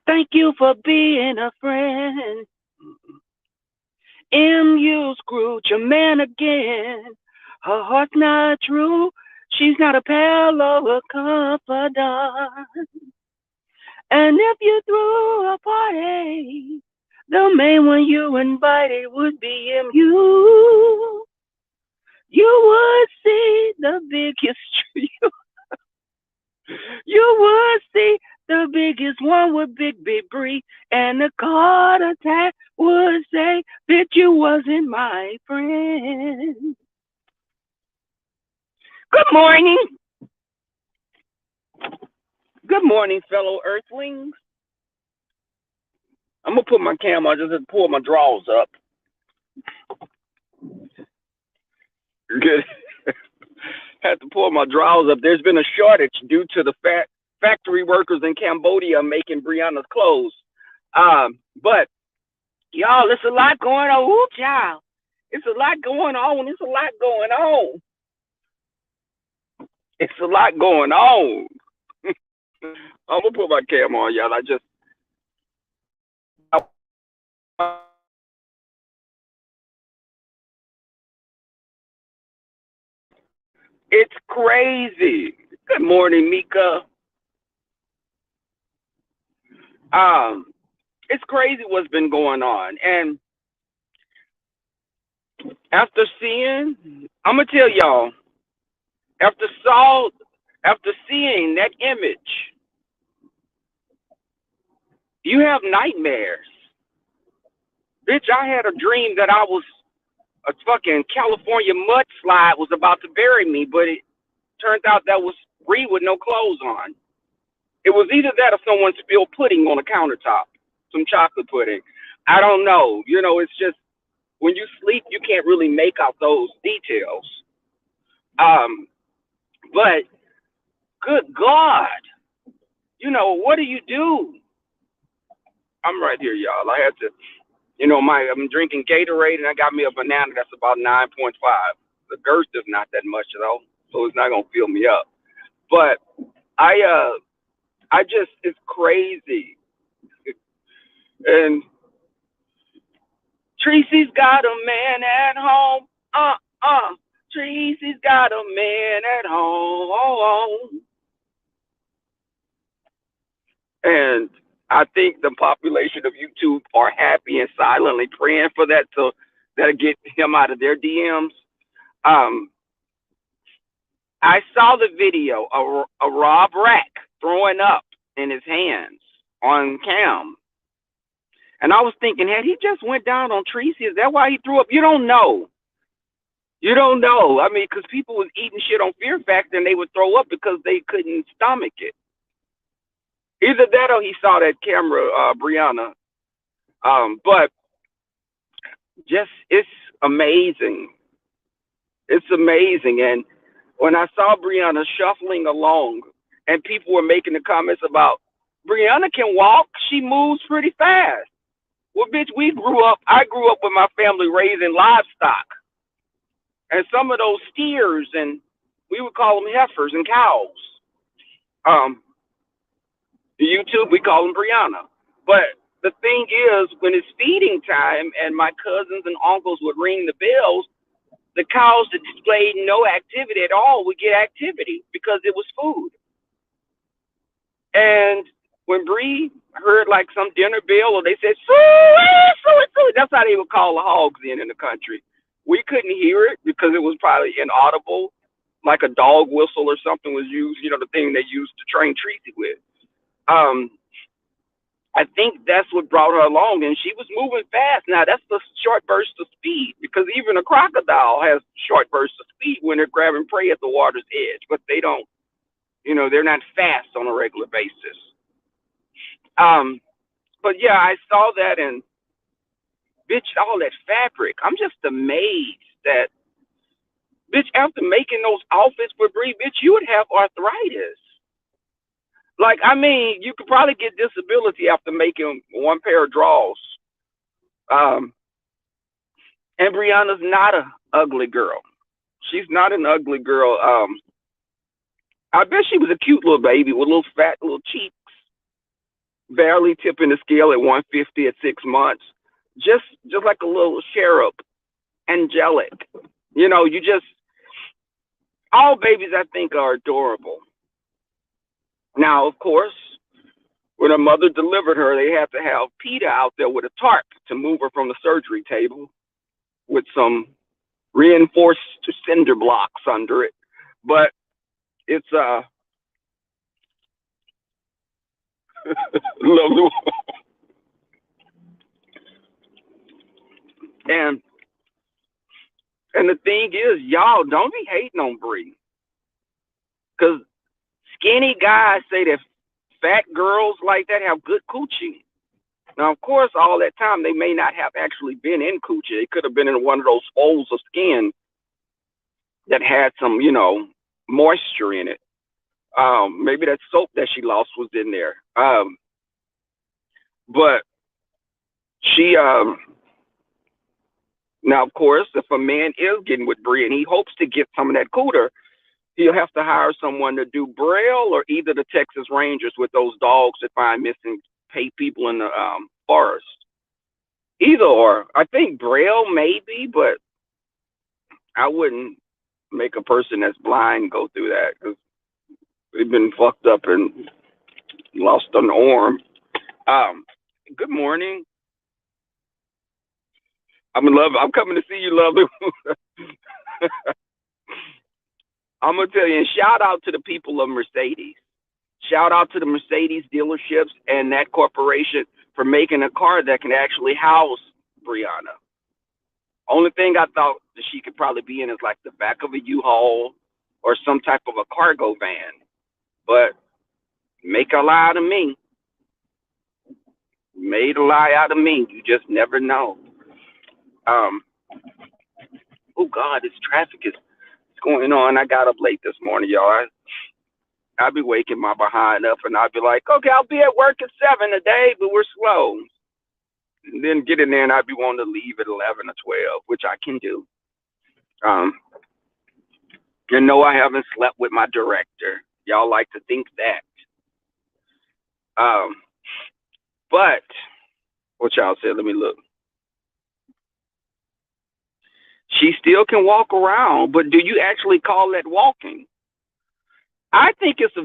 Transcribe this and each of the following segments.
Thank you for being a friend. M.U. Scrooge, your man again. Her heart's not true. She's not a pal or a confidant. And if you threw a party, the main one you invited would be M.U. You would see the biggest you would see the biggest one with Big Big Bree, and the card attack would say that you wasn't my friend. Good morning. Good morning, fellow earthlings. I'm gonna put my camera. I just had to pull my drawers up. Good. Had to pull my drawers up. There's been a shortage due to the factory workers in Cambodia making Brianna's clothes. But y'all, it's a lot going on. Ooh, child. It's a lot going on. It's a lot going on. It's a lot going on. I'm gonna put my camera on, y'all. It's crazy. Good morning, Mika. It's crazy what's been going on, and after seeing, I'm gonna tell y'all, after seeing that image, you have nightmares. Bitch, I had a dream that I was a fucking California mudslide was about to bury me, but it turned out that was Bree with no clothes on. It was either that or someone spilled pudding on the countertop, some chocolate pudding. I don't know. You know, it's just when you sleep, you can't really make out those details. But good God, you know, what do you do? I'm right here, y'all. I had to, I'm drinking Gatorade and I got me a banana that's about 9.5. The girth is not that much though, so it's not gonna fill me up. But I just, it's crazy. And Tracy's got a man at home. Tracy's got a man at home. And I think the population of YouTube are happy and silently praying for that to that'll get him out of their DMs. I saw the video of Rob Rack throwing up in his hands on cam. And I was thinking, had he just went down on Tracy? Is that why he threw up? You don't know. You don't know. I mean, because people was eating shit on Fear Factor and they would throw up because they couldn't stomach it. Either that or he saw that camera, Brianna. But just, it's amazing. It's amazing. And when I saw Brianna shuffling along and people were making the comments about, Brianna can walk, she moves pretty fast. Well, bitch, I grew up with my family raising livestock. And some of those steers, and we would call them heifers and cows. YouTube, we call them Brianna. But the thing is, when it's feeding time and my cousins and uncles would ring the bells, the cows that displayed no activity at all would get activity because it was food. And when Bree heard like some dinner bell, or they said, suey, that's how they would call the hogs in the country. We couldn't hear it because it was probably inaudible, like a dog whistle or something was used, the thing they used to train Tracy with. I think that's what brought her along, and she was moving fast. Now, that's the short burst of speed, because even a crocodile has short bursts of speed when they're grabbing prey at the water's edge, but they don't, they're not fast on a regular basis. But yeah, I saw that, and bitch, all that fabric. I'm just amazed that, bitch, after making those outfits for Bree, bitch, you would have arthritis. Like, I mean, you could probably get disability after making one pair of drawers. And Brianna's not an ugly girl. She's not an ugly girl. I bet she was a cute little baby with little fat little cheeks. barely tipping the scale at 150 at 6 months. Just like a little cherub, angelic. You just all babies I think are adorable. Now, of course, when her mother delivered her, they had to have PETA out there with a tarp to move her from the surgery table with some reinforced cinder blocks under it. But it's lovely. and and the thing is, y'all don't be hating on Bree, because skinny guys say that fat girls like that have good coochie. Now, of course, all that time they may not have actually been in coochie. They could have been in one of those folds of skin that had some, moisture in it. Maybe that soap that she lost was in there. But she, now, of course, if a man is getting with Bree and he hopes to get some of that cooter, he'll have to hire someone to do Braille or either the Texas Rangers with those dogs that find missing people in the forest. Either or. I think Braille maybe, but I wouldn't make a person that's blind go through that, because they've been fucked up and lost an arm. Good morning. I'm coming to see you, lovely. I'm gonna tell you, and shout out to the people of Mercedes. Shout out to the Mercedes dealerships and that corporation for making a car that can actually house Brianna. Only thing I thought that she could probably be in is like the back of a U-Haul or some type of a cargo van. But make a lie out of me. Made a lie out of me. You just never know. Oh God, this traffic is going on. I got up late this morning, y'all. I'll be waking my behind up, and I'll be like, okay, I'll be at work at 7 today, but we're slow. And then get in there, and I'll be wanting to leave at 11 or 12, which I can do. No, I haven't slept with my director. Y'all like to think that. But what y'all said, let me look. She still can walk around, but do you actually call that walking? I think it's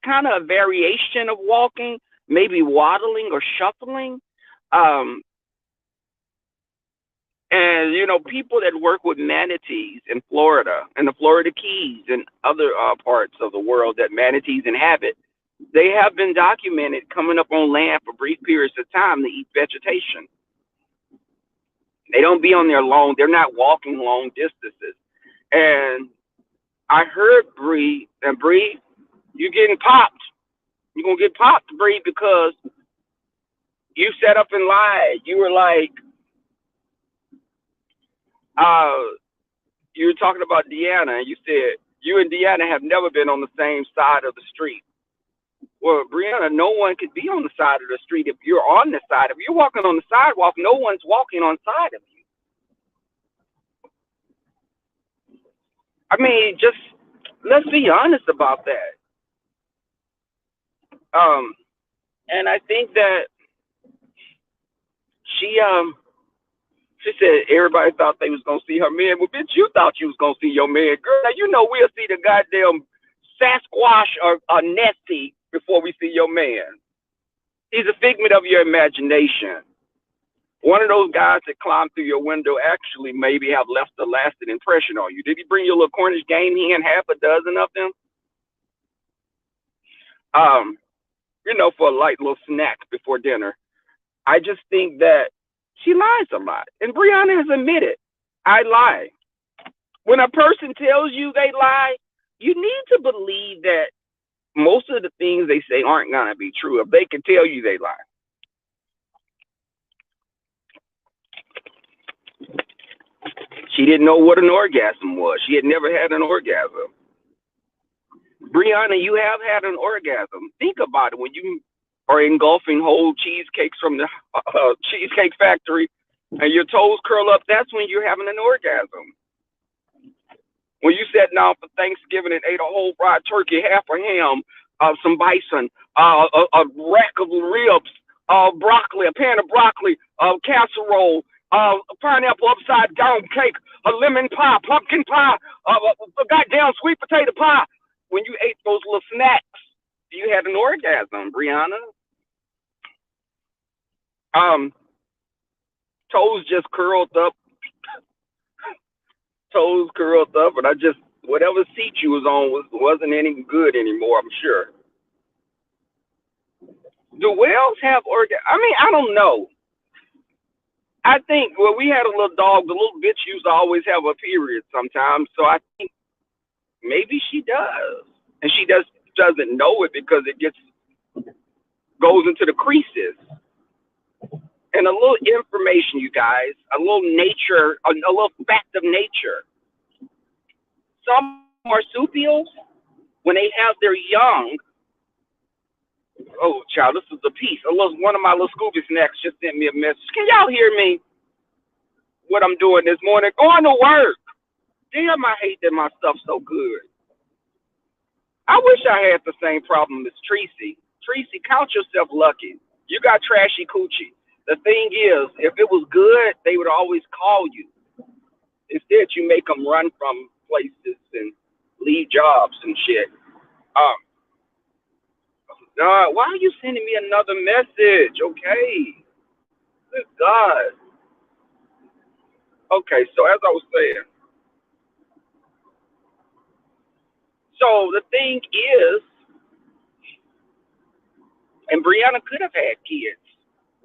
kind of a variation of walking, maybe waddling or shuffling. And people that work with manatees in Florida and the Florida Keys and other parts of the world that manatees inhabit, they have been documented coming up on land for brief periods of time to eat vegetation. They don't be on there long. They're not walking long distances. And I heard Bree, and Bree, you're getting popped. You're going to get popped, Bree, because you sat up and lied. You were like, you were talking about Deanna, and you said you and Deanna have never been on the same side of the street. Well, Brianna, no one could be on the side of the street if you're on the side. If you're walking on the sidewalk, no one's walking on side of you. I mean, just let's be honest about that. And I think that she said everybody thought they was gonna see her man. Well, bitch, you thought you was gonna see your man, girl. Now we'll see the goddamn Sasquatch or Nessie before we see your man. He's a figment of your imagination. One of those guys that climbed through your window actually maybe have left a lasting impression on you. Did he bring you a little Cornish game hen, half a dozen of them? For a light little snack before dinner. I just think that she lies a lot. And Brianna has admitted, I lie. When a person tells you they lie, you need to believe that most of the things they say aren't going to be true. If they can tell you they lie. She didn't know what an orgasm was. She had never had an orgasm. Brianna, you have had an orgasm. Think about it. When you are engulfing whole cheesecakes from the Cheesecake Factory and your toes curl up, that's when you're having an orgasm. When you sat down for Thanksgiving and ate a whole fried turkey, half a ham, some bison, a rack of ribs, broccoli, a pan of broccoli, casserole, a pineapple upside down cake, a lemon pie, pumpkin pie, a goddamn sweet potato pie. When you ate those little snacks, you had an orgasm, Brianna. Um, toes just curled up, toes curled up, and I just whatever seat you was on wasn't any good anymore. I'm sure. Do whales have orgasm? I mean, I don't know. I think well, we had a little dog. The little bitch used to always have a period sometimes, so I think maybe she does, and she doesn't know it because it gets goes into the creases. And a little information, you guys, a little nature, a little fact of nature. Some marsupials, when they have their young, oh, child, this is a piece. One of my little Scooby snacks just sent me a message. Can y'all hear me? What I'm doing this morning? Going to work. Damn, I hate that my stuff's so good. I wish I had the same problem as Tracy. Tracy, count yourself lucky. You got trashy coochie. The thing is, if it was good, they would always call you. Instead, you make them run from places and leave jobs and shit. Why are you sending me another message? Okay. Good God. Okay, so as I was saying, so the thing is, and Brianna could have had kids.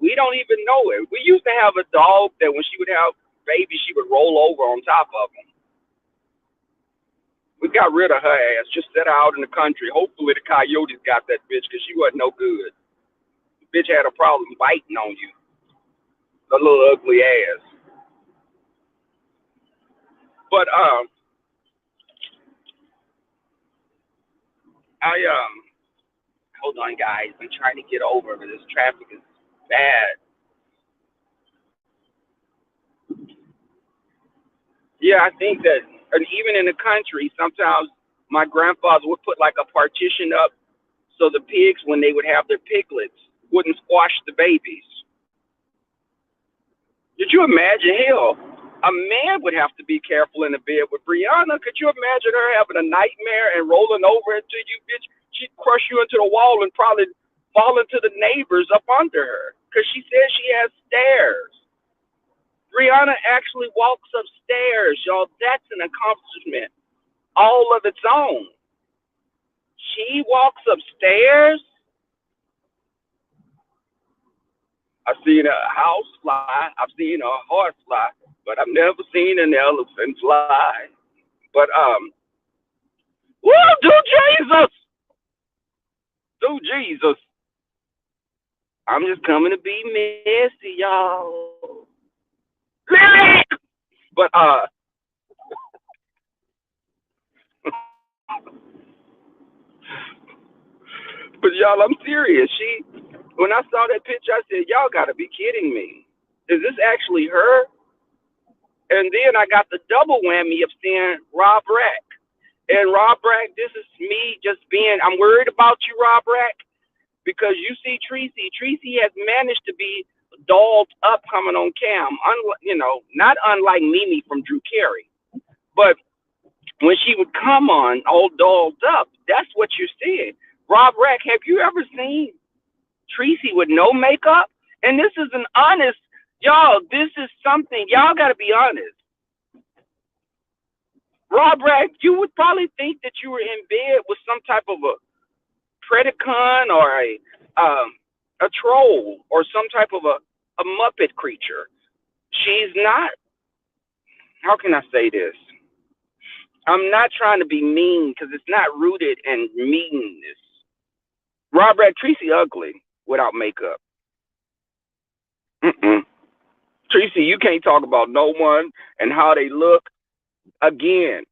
We don't even know it. We used to have a dog that when she would have babies, she would roll over on top of them. We got rid of her ass, just set her out in the country. Hopefully the coyotes got that bitch because she wasn't no good. The bitch had a problem biting on you. The little ugly ass. But I hold on guys, I'm trying to get over, but this traffic is bad. Yeah, I think that, and even in the country, sometimes my grandfather would put like a partition up so the pigs, when they would have their piglets, wouldn't squash the babies. Did you imagine? Hell, a man would have to be careful in the bed with Brianna. Could you imagine her having a nightmare and rolling over into you, bitch? She'd crush you into the wall and probably fall into the neighbors up under her because she says she has stairs. Brianna actually walks upstairs, y'all. That's an accomplishment all of its own. She walks upstairs. I've seen a house fly. I've seen a horse fly, but I've never seen an elephant fly. But woo, do Jesus, do Jesus. I'm just coming to be messy, y'all. But but y'all, I'm serious. When I saw that picture, I said, y'all gotta be kidding me. Is this actually her? And then I got the double whammy of seeing Rob Rack. And Rob Rack, this is me just being, I'm worried about you, Rob Rack, because you see Tracy. Tracy has managed to be dolled up coming on cam. Not unlike Mimi from Drew Carey. But when she would come on all dolled up, that's what you're seeing. Rob Rack, have you ever seen Tracy with no makeup? And this is an honest, y'all, this is something, y'all got to be honest. Rob Rack, you would probably think that you were in bed with some type of a Predacon or a troll or some type of a Muppet creature. She's not, how can I say this? I'm not trying to be mean because it's not rooted in meanness. Rob Rack, Tracy ugly without makeup. Tracy, you can't talk about no one and how they look. Again,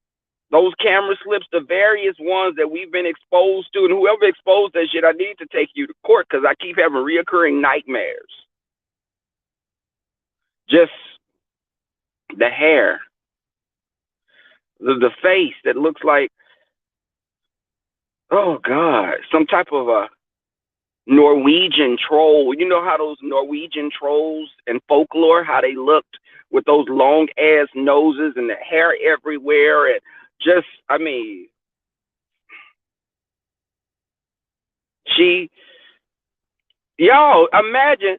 those camera slips, the various ones that we've been exposed to, and whoever exposed that shit, I need to take you to court because I keep having reoccurring nightmares. Just the hair, the face that looks like Oh God, some type of a Norwegian troll. You know how those Norwegian trolls in folklore, how they looked with those long ass noses and the hair everywhere, and just, I mean, she, y'all imagine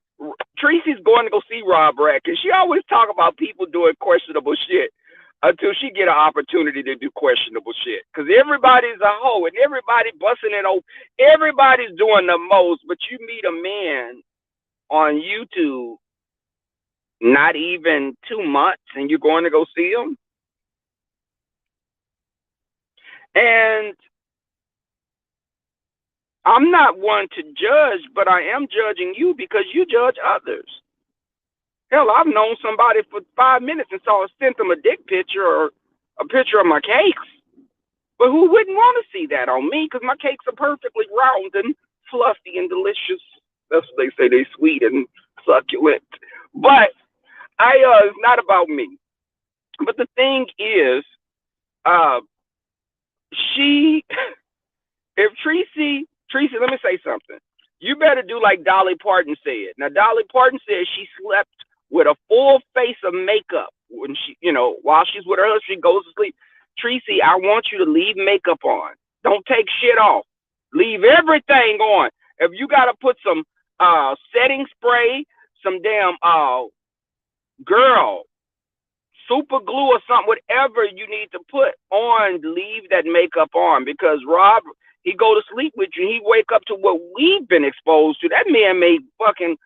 Tracy's going to go see Rob Rack, and she always talk about people doing questionable shit until she get an opportunity to do questionable shit. Because everybody's a hoe and everybody busting it open. Everybody's doing the most, but you meet a man on YouTube not even 2 months and you're going to go see him. And I'm not one to judge, but I am judging you because you judge others. Hell, I've known somebody for 5 minutes and sent them a dick picture or a picture of my cakes. But who wouldn't want to see that on me? Because my cakes are perfectly round and fluffy and delicious. That's what they say. They sweet and succulent. But it's not about me. But the thing is, uh, she, if Tracy, let me say something. You better do like Dolly Parton said. Now, Dolly Parton said she slept with a full face of makeup when she, while she's with her husband, she goes to sleep. Tracy, I want you to leave makeup on. Don't take shit off. Leave everything on. If you got to put some setting spray, some damn girl, super glue or something, whatever you need to put on, leave that makeup on, because Rob, he go to sleep with you, he wake up to what we've been exposed to. That man may fucking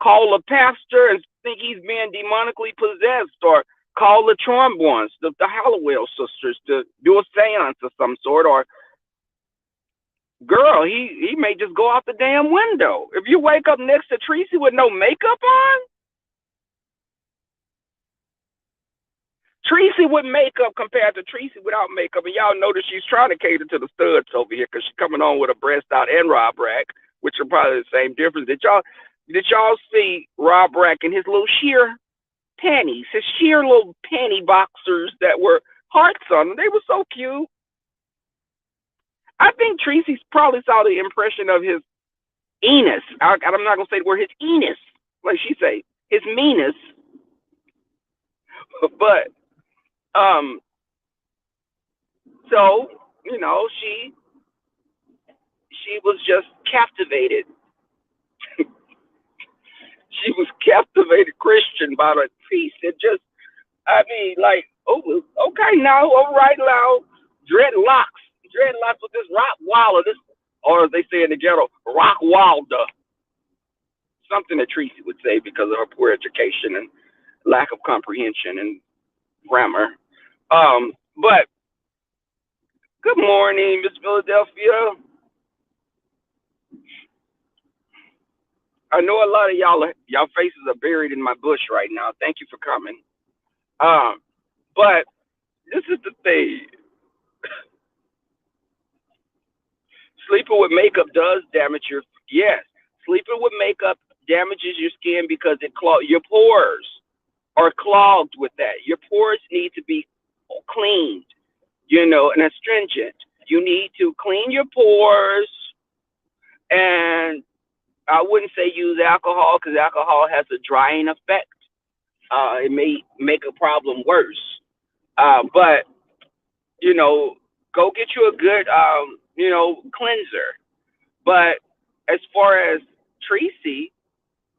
call a pastor and think he's being demonically possessed, or call the Trombones, the Hallowell sisters, to do a seance of some sort, or girl, he may just go out the damn window. If you wake up next to Tracy with no makeup on, Tracy with makeup compared to Tracy without makeup, and y'all notice she's trying to cater to the studs over here because she's coming on with a breast out and Rob Rack, which are probably the same difference. Did y'all see Rob Rack in his little sheer panties, his sheer little panty boxers that were hearts on them? They were so cute. I think Tracy probably saw the impression of his anus. I'm not gonna say the word his anus, like she say, his meanness, but um. So, she was just captivated. She was captivated Christian by the priest. It just, I mean, like, oh, okay, now, all right, now, dreadlocks with this rock wilder, this, or as they say in the ghetto, rock wilder. Something that Tracy would say because of her poor education and lack of comprehension and grammar. But good morning, Miss Philadelphia. I know a lot of y'all faces are buried in my bush right now. Thank you for coming. But this is the thing. Sleeping with makeup does damage yes. Sleeping with makeup damages your skin because your pores are clogged with that. Your pores need to be cleaned, and astringent. You need to clean your pores, and I wouldn't say use alcohol because alcohol has a drying effect. It may make a problem worse. But go get you a good cleanser. But as far as Tracy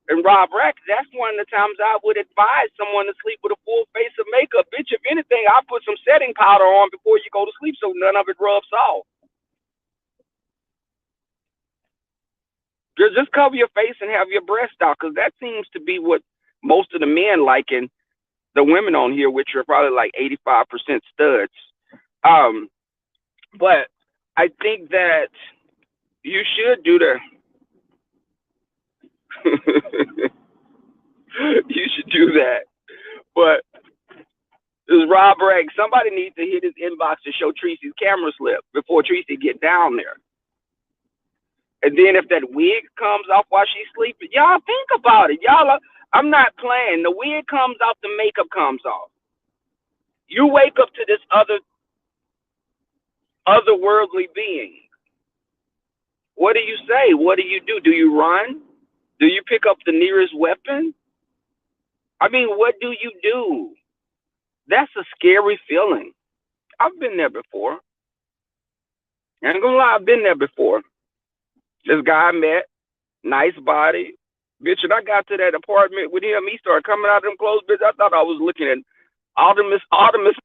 and Rob Rack, that's one of the times I would advise someone to sleep with a full face of makeup. Bitch, if anything, I'll put some setting powder on before you go to sleep so none of it rubs off. Just cover your face and have your breast out, because that seems to be what most of the men like, and the women on here, which are probably like 85% studs. But I think that you should do the you should do that. But this Rob Ragg, somebody needs to hit his inbox to show Tracy's camera slip before Tracy get down there. And then if that wig comes off while she's sleeping, y'all think about it. I'm not playing. The wig comes off, the makeup comes off. You wake up to this otherworldly being. What do you say? What do you do? Do you run? Do you pick up the nearest weapon? I mean, what do you do? That's a scary feeling. I've been there before. I ain't gonna lie, I've been there before. This guy I met, nice body. Bitch, and I got to that apartment with him. He started coming out of them clothes, bitch. I thought I was looking at Optimus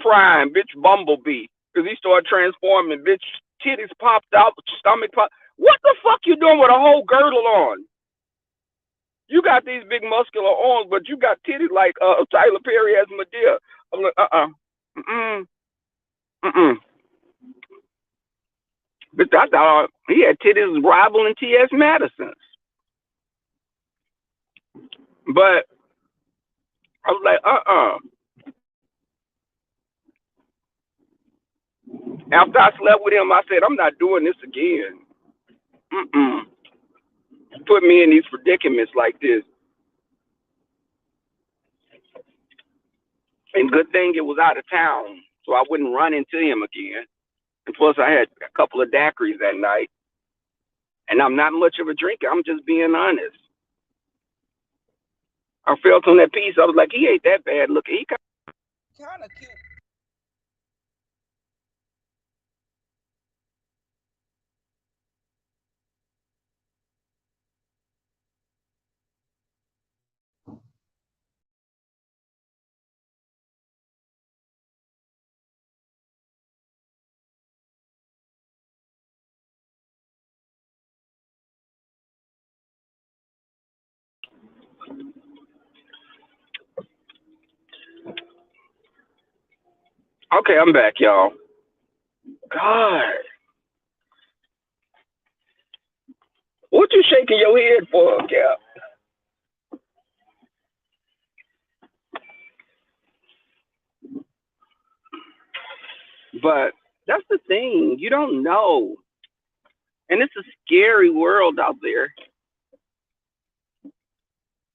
Prime, bitch, Bumblebee. Because he started transforming, bitch. Titties popped out, stomach popped. What the fuck you doing with a whole girdle on? You got these big muscular arms, but you got titties like Tyler Perry as Medea. I'm like, But I thought he had titties rivaling T.S. Madison's. But I was like, After I slept with him, I said, I'm not doing this again. Put me in these predicaments like this. And good thing it was out of town, so I wouldn't run into him again. And plus, I had a couple of daiquiris that night. And I'm not much of a drinker. I'm just being honest. I felt on that piece. I was like, he ain't that bad looking. He kind of cute. Okay, I'm back, y'all. God. What you shaking your head for, Cap? But that's the thing. You don't know. And it's a scary world out there.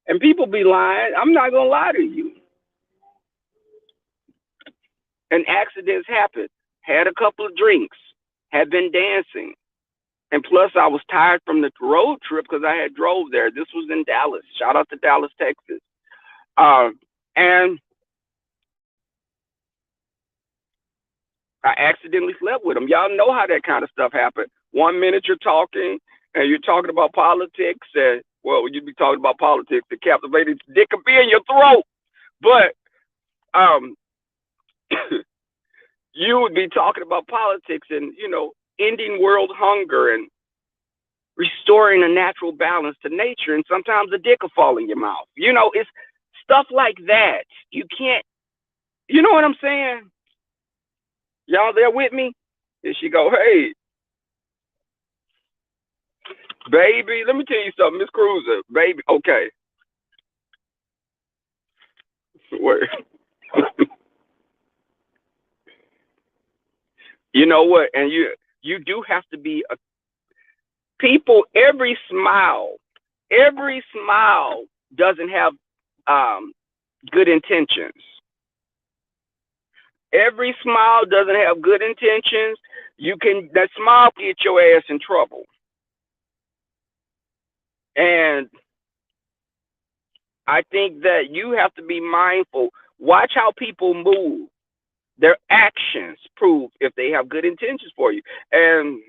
And people be lying. I'm not going to lie to you. And accidents happen. Had a couple of drinks. Had been dancing. And plus, I was tired from the road trip because I had drove there. This was in Dallas. Shout out to Dallas, Texas. And I accidentally slept with him. Y'all know how that kind of stuff happened. 1 minute you're talking, and you're talking about politics, and, well, you'd be talking about politics. The captivated dick could be in your throat. But you would be talking about politics and, ending world hunger and restoring a natural balance to nature. And sometimes a dick will fall in your mouth. It's stuff like that. You can't, you know what I'm saying? Y'all there with me? And she go, hey, baby, let me tell you something, Miss Cruiser. Baby, okay. Where? You know what? And you do have to be people. Every smile doesn't have good intentions. Every smile doesn't have good intentions. That smile get your ass in trouble. And I think that you have to be mindful. Watch how people move. Their actions prove if they have good intentions for you. And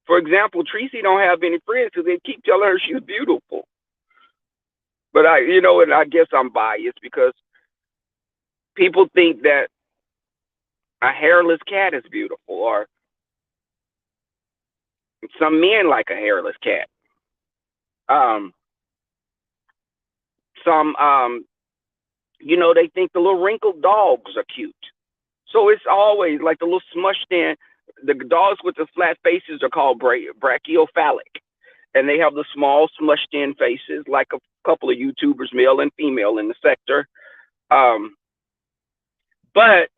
for example, Tracy don't have any friends because they keep telling her she's beautiful. But and I guess I'm biased because people think that a hairless cat is beautiful, or some men like a hairless cat. Some they think the little wrinkled dogs are cute. So it's always like the little smushed in. The dogs with the flat faces are called brachiocephalic, and they have the small smushed in faces, like a couple of YouTubers, male and female, in the sector. But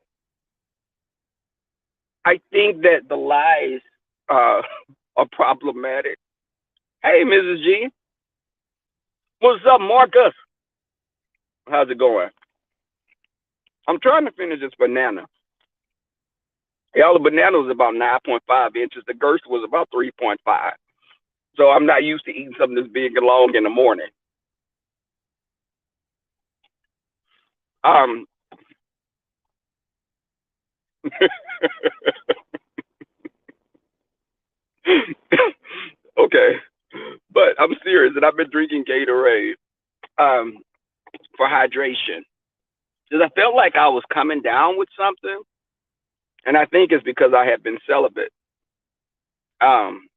I think that the lies are problematic. Hey, Mrs. G. What's up, Marcus? How's it going? I'm trying to finish this banana. Yellow banana was about 9.5 inches. The girth was about 3.5. So I'm not used to eating something this big and long in the morning. Um, okay, but I'm serious, and I've been drinking Gatorade um, for hydration because I felt like I was coming down with something, and I think it's because I had been celibate. Um,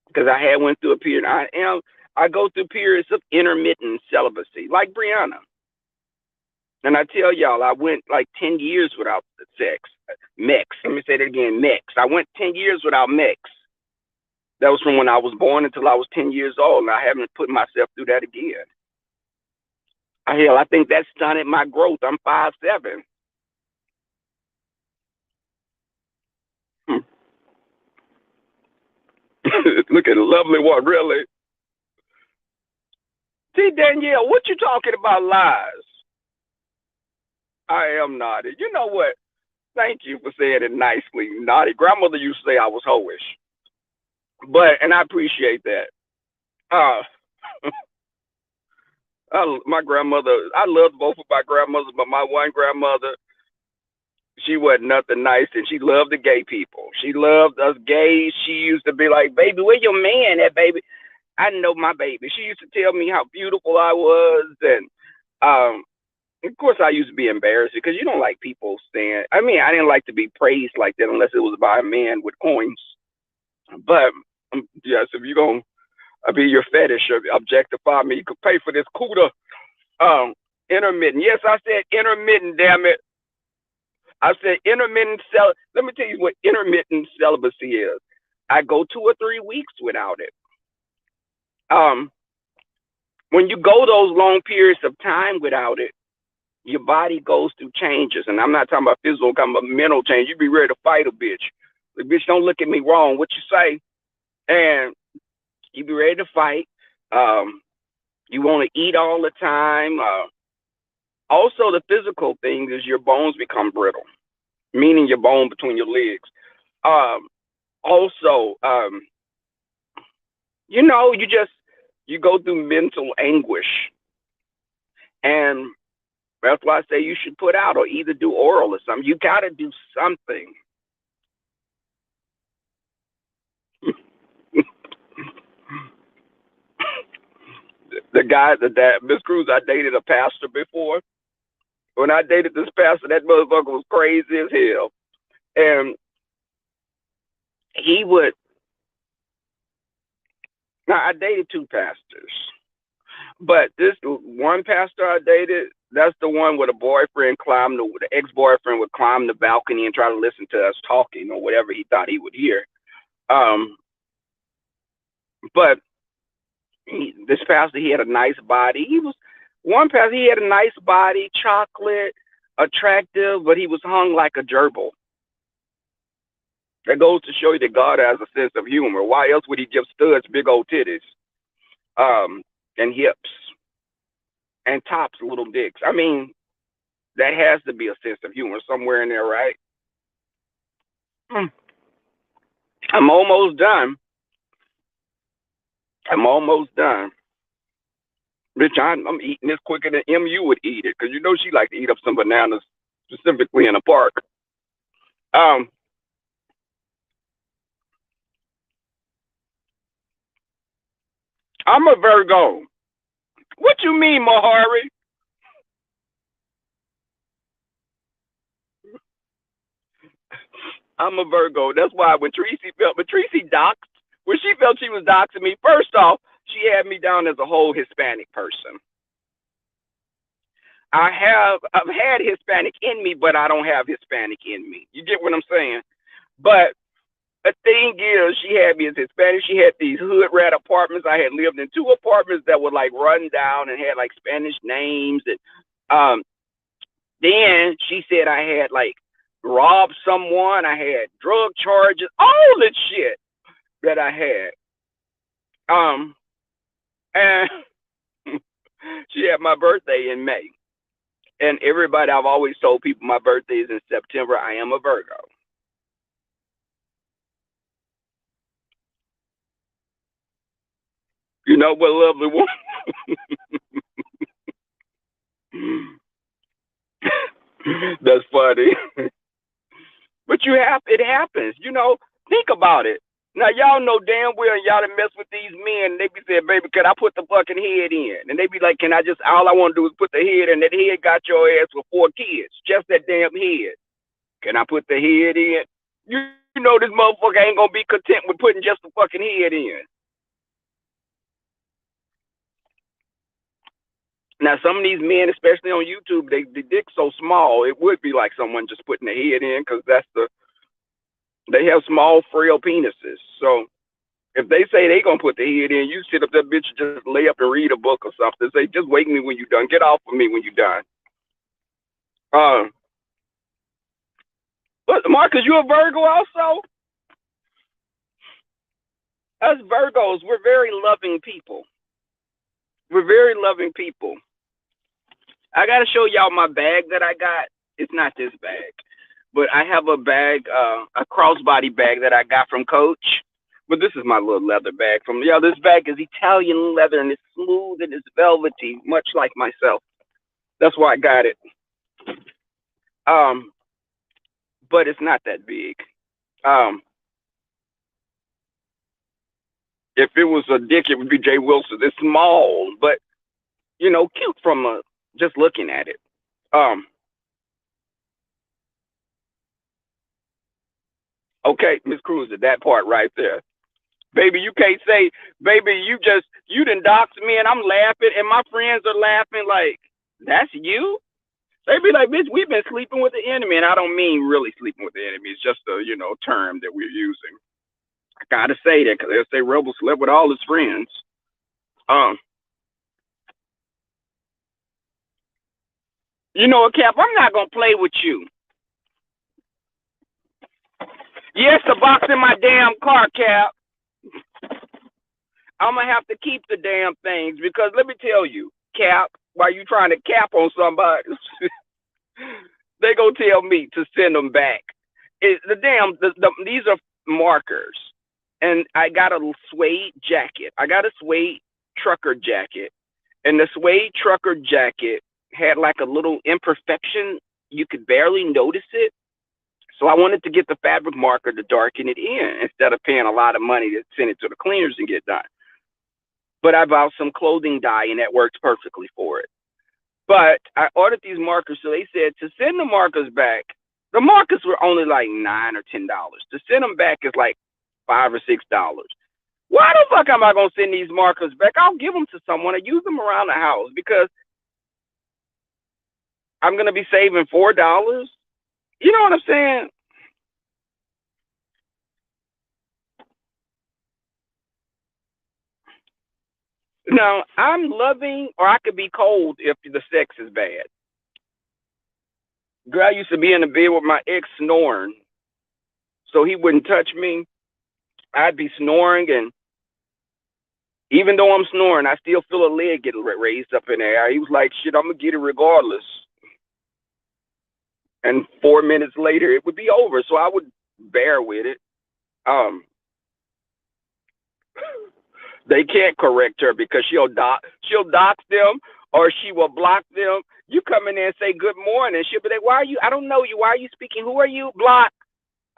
because I had went through a period. I go through periods of intermittent celibacy, like Brianna. And I tell y'all, I went like 10 years without sex. Mix. Let me say that again. Mix. I went 10 years without mix. That was from when I was born until I was 10 years old, and I haven't put myself through that again. Hell, I think that stunted my growth. I'm 5'7". Look at a lovely one, really. See, Danielle, what you talking about lies? I am naughty. You know what? Thank you for saying it nicely. Naughty. Grandmother used to say I was hoish. And I appreciate that. Uh, my grandmother, I loved both of my grandmothers, but my one grandmother, she wasn't nothing nice, and she loved the gay people. She loved us gays. She used to be like, "Baby, where your man at, baby?" I know my baby. She used to tell me how beautiful I was, and um, of course, I used to be embarrassed because you don't like people saying. I mean, I didn't like to be praised like that unless it was by a man with coins. But yes, if you're gonna be your fetish or objectify me, you could pay for this cooter. Um, Intermittent. Yes, I said intermittent. Damn it. I said intermittent cel. Let me tell you what intermittent celibacy is. I go 2 or 3 weeks without it. Um, when you go those long periods of time without it, your body goes through changes, and I'm not talking about physical, I'm talking about mental change. You be ready to fight a bitch. The bitch don't look at me wrong. What you say? And you be ready to fight. Um, you want to eat all the time. Also, the physical thing is your bones become brittle, meaning your bone between your legs. Um, also, you go through mental anguish, and that's why I say you should put out or either do oral or something. You got to do something. The guy that Miss Cruz, I dated a pastor before. When I dated this pastor, that motherfucker was crazy as hell, and he would. Now I dated two pastors, but this one pastor I dated, that's the one where the boyfriend the ex-boyfriend would climb the balcony and try to listen to us talking or whatever he thought he would hear. Um, but this pastor, he had a nice body. He was one pastor. He had a nice body, chocolate, attractive, but he was hung like a gerbil. That goes to show you that God has a sense of humor. Why else would he give studs big old titties, and hips, and tops, little dicks? I mean, that has to be a sense of humor somewhere in there, right? I'm almost done. I'm almost done. Bitch, I'm eating this quicker than MU would eat it, because you know she like to eat up some bananas, specifically in the park. Um, I'm a Virgo. What you mean, Mahari? I'm a Virgo. That's why when Tracy doxed, when she felt she was doxing me, first off, she had me down as a whole Hispanic person. I've had Hispanic in me, but I don't have Hispanic in me. You get what I'm saying? But the thing is, she had me as Hispanic. She had these hood rat apartments. I had lived in two apartments that were like run down and had like Spanish names. And um, then she said I had like robbed someone. I had drug charges, all the shit that I had. Um, and she had my birthday in May. And everybody, I've always told people my birthday is in September. I am a Virgo. You know what, lovely one? That's funny. But it happens. Think about it. Now y'all know damn well y'all done mess with these men and they be saying, baby, can I put the fucking head in? And they be like, all I want to do is put the head in. That head got your ass for 4 kids. Just that damn head. Can I put the head in? You know this motherfucker ain't gonna be content with putting just the fucking head in. Now some of these men, especially on YouTube, the dick's so small, it would be like someone just putting the head in because they have small, frail penises. So if they say they gonna put the head in, you sit up that bitch and just lay up and read a book or something. Say, just wake me when you're done. Get off of me when you're done. But Marcus, you a Virgo also? Us Virgos, we're very loving people. We're very loving people. I gotta show y'all my bag that I got. It's not this bag, but I have a bag, a crossbody bag that I got from Coach. But this is my little leather bag this bag is Italian leather and it's smooth and it's velvety, much like myself. That's why I got it. But it's not that big. If it was a dick, it would be Jay Wilson. It's small, but cute from just looking at it. Okay, Miss Cruiser, that part right there. Baby, you can't say, baby, you done doxed me and I'm laughing and my friends are laughing like, that's you? They be like, bitch, we've been sleeping with the enemy. And I don't mean really sleeping with the enemy. It's just a, term that we're using. I gotta say that because they'll say Rebel slept with all his friends. You know what, Cap? I'm not gonna play with you. Yes, the box in my damn car, Cap. I'm gonna have to keep the damn things because let me tell you, Cap, while you trying to cap on somebody, they gonna tell me to send them back. These are markers, and I got a suede jacket. I got a suede trucker jacket, and the suede trucker jacket had like a little imperfection. You could barely notice it. So I wanted to get the fabric marker to darken it in instead of paying a lot of money to send it to the cleaners and get done. But I bought some clothing dye and that works perfectly for it. But I ordered these markers, so they said to send the markers back, the markers were only like $9 or $10. To send them back is like $5 or $6. Why the fuck am I gonna send these markers back? I'll give them to someone or use them around the house because I'm gonna be saving $4. You know what I'm saying? Now, I'm loving, or I could be cold if the sex is bad. Girl, I used to be in the bed with my ex snoring, so he wouldn't touch me. I'd be snoring, and even though I'm snoring, I still feel a leg getting raised up in the air. He was like, shit, I'm going to get it regardless. And 4 minutes later, it would be over, so I would bear with it. They can't correct her because she'll dox them or she will block them. You come in there and say good morning. She'll be like, why are you? I don't know you. Why are you speaking? Who are you? Block.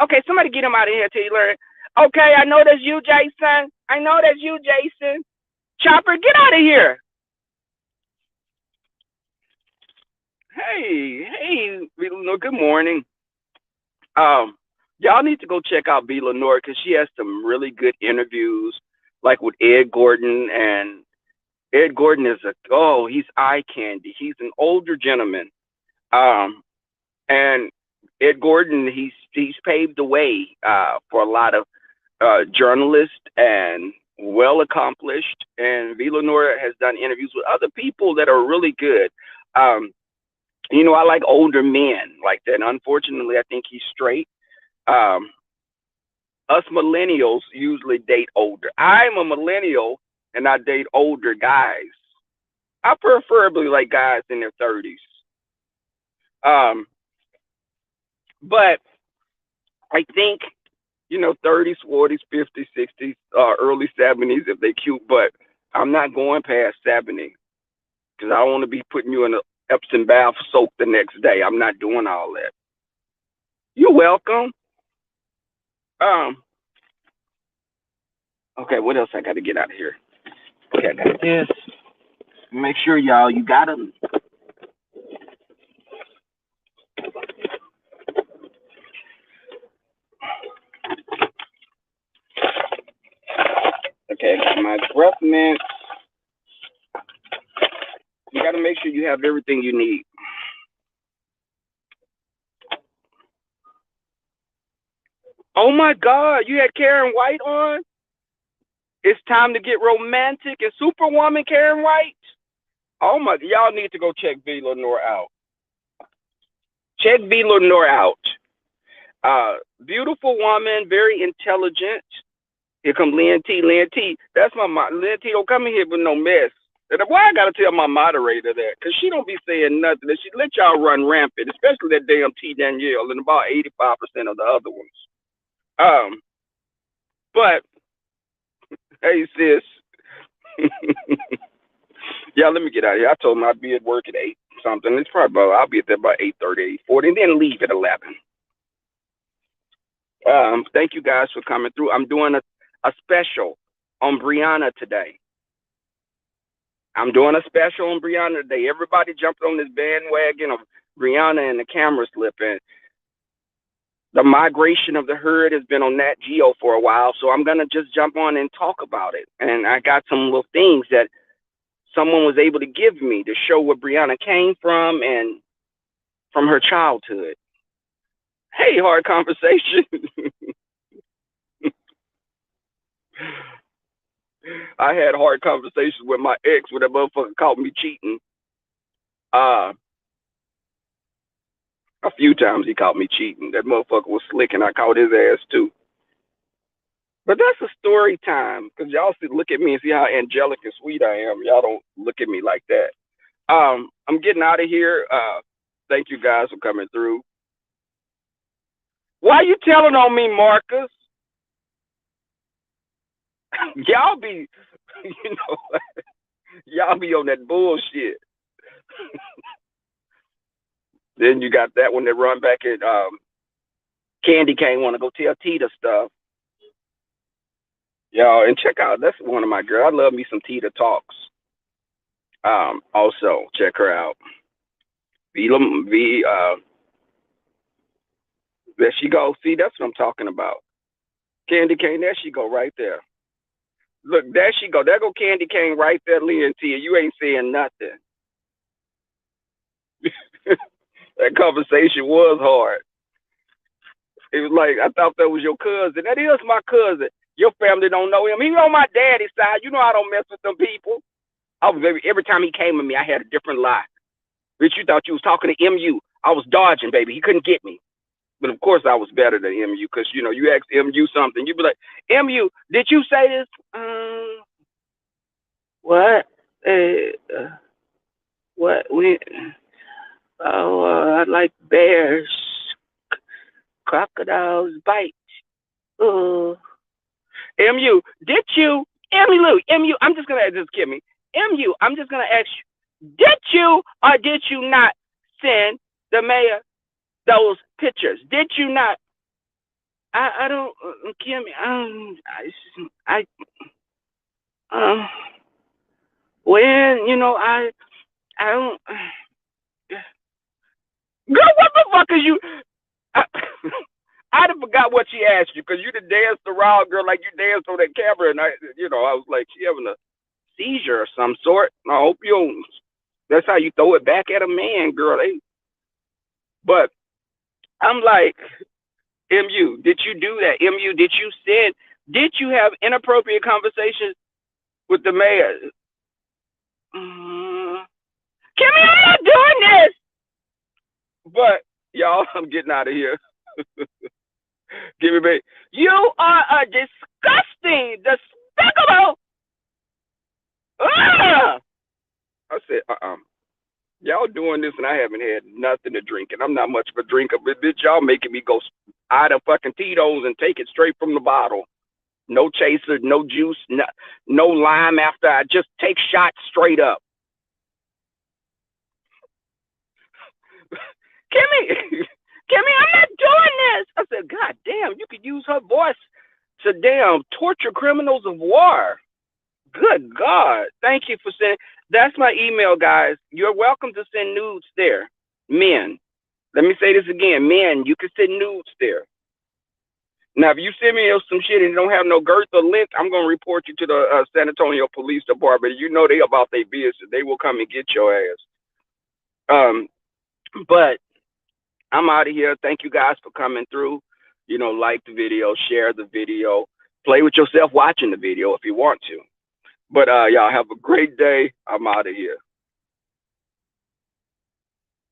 Okay, somebody get him out of here till you learn. Okay, I know that's you, Jason. I know that's you, Jason. Chopper, get out of here. Hey, good morning. Y'all need to go check out B. Lenore because she has some really good interviews, like with Ed Gordon. And Ed Gordon is he's eye candy. He's an older gentleman. And Ed Gordon, he's paved the way for a lot of journalists and well accomplished. And Villanora has done interviews with other people that are really good. I like older men like that. And unfortunately, I think he's straight. Us millennials usually date older. I'm a millennial and I date older guys. I preferably like guys in their 30s. But I think, 30s, 40s, 50s, 60s, early 70s if they cute. But I'm not going past 70 because I don't want to be putting you in a Epsom bath soak the next day. I'm not doing all that. You're welcome. Um. Okay, what else I got to get out of here? Okay, I got this. Make sure y'all, you got them. Okay, I got my breath mints. You got to make sure you have everything you need. Oh my God, you had Karen White on? It's time to get romantic and Superwoman Karen White? Oh my, y'all need to go check V. Lenore out. Check V. Lenore out. Beautiful woman, very intelligent. Here come Lynn T. Lynn T. That's my Lynn T. Don't come in here with no mess. And why I gotta tell my moderator that? Cause she don't be saying nothing. And she let y'all run rampant, especially that damn T. Danielle and about 85% of the other ones. But hey sis. Yeah, let me get out of here. I told him I'd be at work at 8 something. It's probably about, I'll be at there about 8:30, 8:40, and then leave at 11. Thank you guys for coming through. I'm doing a special on Brianna today. I'm doing a special on Brianna today. Everybody jumped on this bandwagon of Brianna and the camera slipping. The migration of the herd has been on Nat Geo for a while, so I'm going to just jump on and talk about it. And I got some little things that someone was able to give me to show where Brianna came from and from her childhood. Hey, hard conversation. I had hard conversations with my ex when that motherfucker caught me cheating. A few times he caught me cheating. That motherfucker was slick and I caught his ass too. But that's a story time, because y'all see, look at me and see how angelic and sweet I am. Y'all don't look at me like that. I'm getting out of here. Thank you guys for coming through. Why you telling on me, Marcus? Y'all be, you know, y'all be on that bullshit. Then you got that one that run back at Candy Cane want to go tell Tita stuff. Y'all, and check out, that's one of my girls. I love me some Tita Talks. Also, check her out. There she go. See, that's what I'm talking about. Candy Cane, there she go right there. Look, there she go. There go Candy Cane right there, Leah Tia. You ain't saying nothing. That conversation was hard. It was like, I thought that was your cousin. That is my cousin. Your family don't know him. He on my daddy's side. You know I don't mess with them people. Every time he came to me, I had a different lie. Bitch, you thought you was talking to MU. I was dodging, baby. He couldn't get me. But of course I was better than MU, because, you know, you ask MU something, you be like, MU, did you say this? What? What? I like bears. Crocodiles bite. MU, did you? MU, I'm just going to just give me. MU, I'm just going to ask you, did you or did you not send the mayor those pictures? Did you not? I don't, Kimmy, when, you know, I don't, girl, what the fuck is you, I done forgot what she asked you, because you done danced around, girl, like you danced on that camera, and I was like, she having a seizure of some sort. I hope you don't, that's how you throw it back at a man, girl. But I'm like, MU, did you do that? MU, did you have inappropriate conversations with the mayor? Kimmy, I'm not doing this. But y'all, I'm getting out of here. Give me back. You are a disgusting, despicable. I said, y'all doing this and I haven't had nothing to drink, and I'm not much of a drinker, but bitch, y'all making me go out of fucking Tito's and take it straight from the bottle. No chaser, no juice, no lime after. I just take shots straight up. Kimmy, Kimmy, I'm not doing this. I said, God damn, you could use her voice to damn torture criminals of war. Good God. Thank you for sending. That's my email, guys. You're welcome to send nudes there. Men. Let me say this again. Men, you can send nudes there. Now, if you send me some shit and you don't have no girth or length, I'm going to report you to the San Antonio Police Department. You know they about their business. They will come and get your ass. But I'm out of here. Thank you guys for coming through. You know, like the video, share the video, play with yourself watching the video if you want to. But y'all have a great day. I'm out of here.